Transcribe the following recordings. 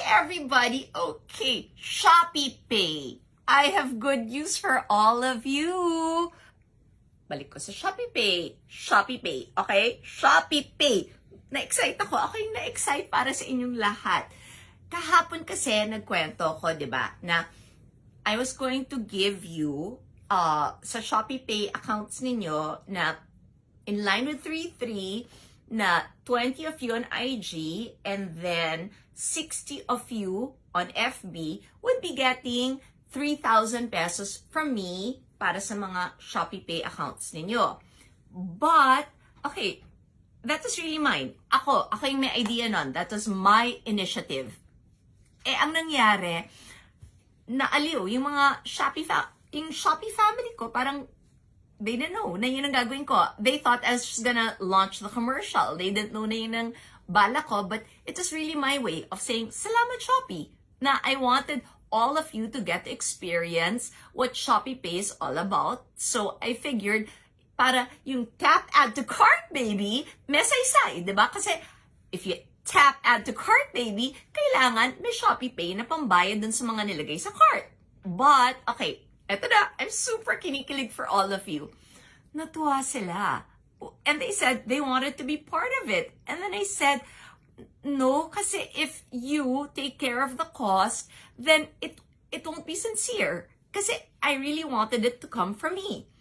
everybody. Okay, Shopee Pay. I have good news for all of you. Balik ko sa Shopee Pay. Shopee Pay, okay? Shopee Pay. Na-excite ako. Ako yung na-excite para sa inyong lahat. Kahapon kasi nagkwento ko, di ba, na I was going to give you sa Shopee Pay accounts ninyo na in line with 3-3 na 20 of you on IG and then 60 of you on FB would be getting 3,000 pesos from me para sa mga Shopee Pay accounts ninyo. But, okay, that was really mine. Ako yung may idea nun. That was my initiative. Ang nangyari, naaliw yung mga yung Shopee family ko, parang they didn't know na yun ang gagawin ko. They thought I was just gonna launch the commercial. They didn't know na yun ang bala ko, but it was really my way of saying, salamat Shopee, na I wanted all of you to get to experience what Shopee Pay is all about. So I figured, para yung tap add to cart baby, mesay-say, di ba? Kasi if you tap add to cart baby, kailangan may Shopee Pay na pambayad dun sa mga nilagay sa cart. But, okay, eto na, I'm super kinikilig for all of you. Natuwa sila. And they said they wanted to be part of it. And then I said, no, kasi if you take care of the cost, then it won't be sincere. Kasi I really wanted it to come from me.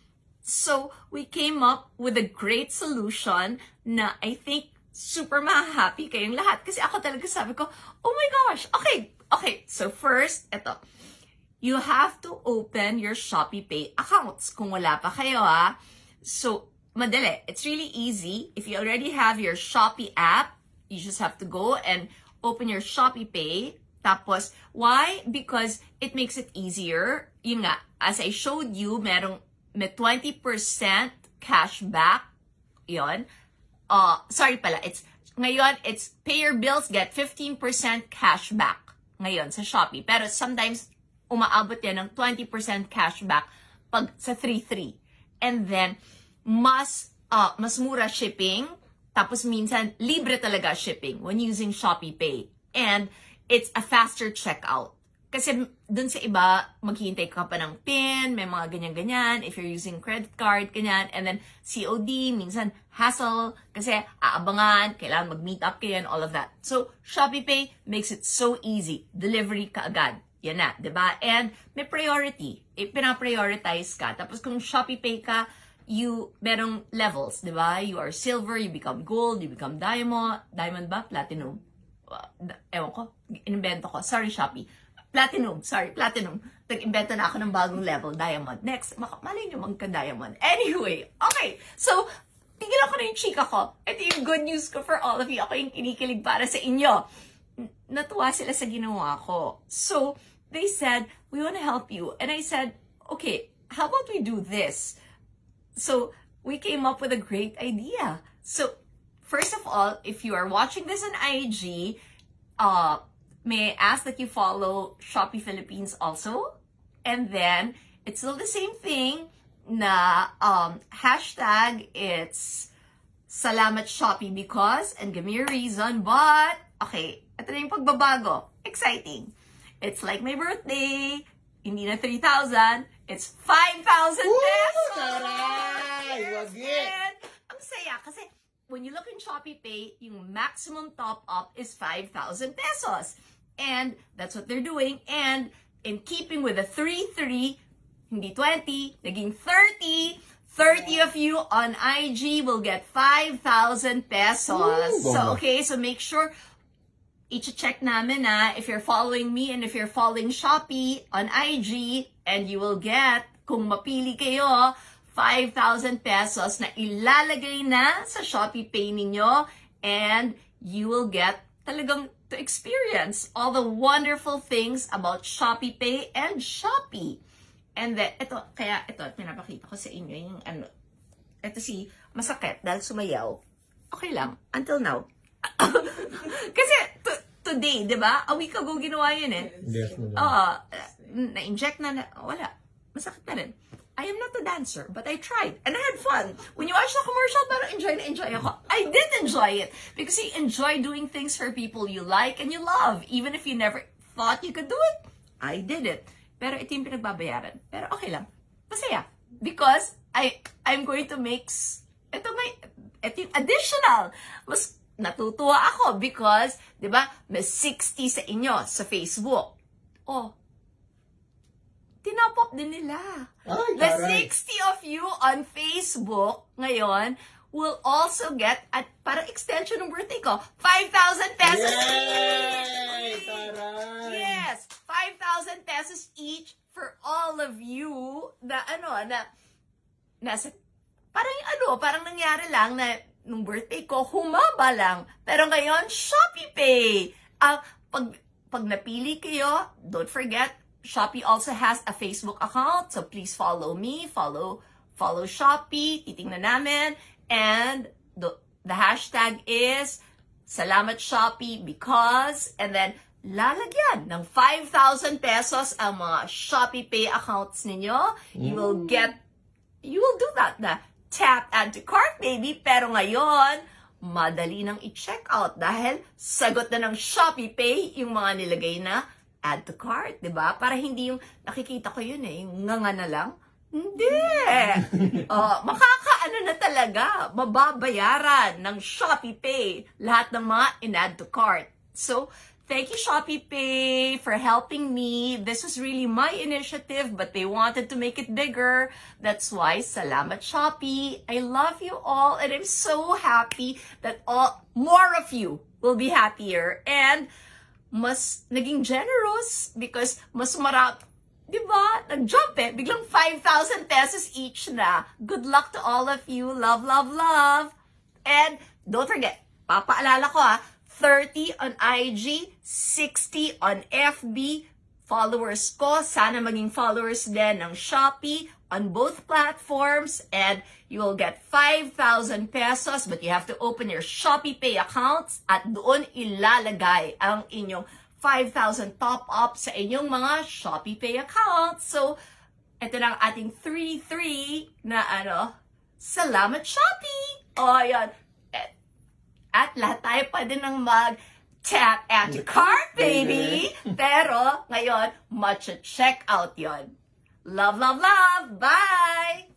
So, we came up with a great solution na I think super ma-happy kayong lahat. Kasi ako talaga sabi ko, oh my gosh, okay. So first, eto. You have to open your Shopee Pay accounts kung wala pa kayo ha. So, madali. It's really easy. If you already have your Shopee app, you just have to go and open your Shopee Pay. Tapos, why? Because it makes it easier. Yun nga, as I showed you, may 20% cashback. Yun. Sorry pala, ngayon, it's pay your bills, get 15% cashback. Ngayon, sa Shopee. Pero sometimes, umaabot yan ng 20% cashback pag sa 3-3. And then, mas mura shipping, tapos minsan, libre talaga shipping when using Shopee Pay. And it's a faster checkout. Kasi dun sa iba, maghihintay ka pa ng PIN, may mga ganyan-ganyan, if you're using credit card, ganyan. And then, COD, minsan, hassle, kasi aabangan, kailangan mag-meet up kayo and all of that. So, Shopee Pay makes it so easy. Delivery ka agad. Yan na, di ba? And may priority. Pina-prioritize ka. Tapos kung Shopee Pay ka, merong levels, di ba? You are silver, you become gold, you become diamond. Diamond ba? Platinum. Ewan ko. Inimbento ko. Sorry, Shopee. Platinum. Nag-invento na ako ng bagong level. Diamond. Next. Malay nyo magka-diamond. Anyway. Okay. So, tigil ako na yung chika ko. Ito yung good news ko for all of you. Ako yung kinikilig para sa inyo. Natuwa sila sa ginawa ko. So, they said, we want to help you. And I said, okay, how about we do this? So, we came up with a great idea. So, first of all, if you are watching this on IG, may I ask that you follow Shopee Philippines also? And then, it's still the same thing na hashtag, it's Salamat Shopee because, and give me a reason, but, okay, ito na yung pagbabago. Exciting. It's like my birthday. Hindi na 3,000. It's 5,000 pesos! Taray! Wagit! Ang saya kasi when you look in Shopee Pay, yung maximum top-up is 5,000 pesos. And that's what they're doing. And in keeping with the 3-3, hindi 20, naging 30. 30 of you on IG will get 5,000 pesos. Ooh, so, okay, so make sure i-check namin if you're following me and if you're following Shopee on IG, and you will get, kung mapili kayo, 5,000 pesos na ilalagay na sa Shopee Pay ninyo, and you will get talagang to experience all the wonderful things about Shopee Pay and Shopee. And then, ito, pinapakita ko sa inyo yung ito si masakit dahil sumayaw. Okay lang, until now. Kasi, today, di ba? A week ago ginawa yun eh. Yes, Na-inject na, wala. Masakit na rin. I am not a dancer, but I tried. And I had fun. When you watch the commercial, parang enjoy na enjoy ako. I did enjoy it. Because you enjoy doing things for people you like and you love. Even if you never thought you could do it, I did it. Pero ito yung pinagbabayaran. Pero okay lang. Masaya. Because I'm going to make... Ito yung additional. Mas natutuwa ako because, di ba, may 60 sa inyo sa Facebook. Oh, tinapop din nila. Ay, The taray. 60 of you on Facebook ngayon will also get, at parang extension ng birthday ko, 5,000 pesos Yay! each! Taray! Yes! 5,000 pesos each for all of you na nasa, parang nangyari lang na nung birthday ko, humaba lang. Pero ngayon, Shopee Pay. Pag napili kayo, don't forget, Shopee also has a Facebook account, so please follow me, follow Shopee, titingnan namin, and the hashtag is Salamat Shopee because, and then lalagyan ng 5,000 pesos ang mga Shopee Pay accounts ninyo. You will do that na tap add to cart baby, pero ngayon, madali nang i-check out dahil sagot na ng Shopee Pay yung mga nilagay na add to cart, di ba? Para hindi yung, nakikita ko yun yung nga na lang. Hindi! Makakaano na talaga, mababayaran ng Shopee Pay lahat ng mga in-add to cart. So, thank you Shopee Pay for helping me. This was really my initiative, but they wanted to make it bigger. That's why, salamat Shopee. I love you all, and I'm so happy that more of you will be happier. And mas naging generous because mas marami, di ba? Nag-jump biglang 5,000 pesos each na. Good luck to all of you. Love, love, love. And don't forget, papaalala ko 30 on IG, 60 on FB. Followers ko, sana maging followers din ng Shopee on both platforms, and you will get 5,000 pesos, but you have to open your Shopee Pay accounts at doon ilalagay ang inyong 5,000 top-up sa inyong mga Shopee Pay accounts. So, ito na ang ating 3-3 na salamat Shopee! O, yan. At lahat tayo pwede nang mag-tap add to cart, baby! Pero, ngayon, matcha checkout yon. Love, love, love! Bye!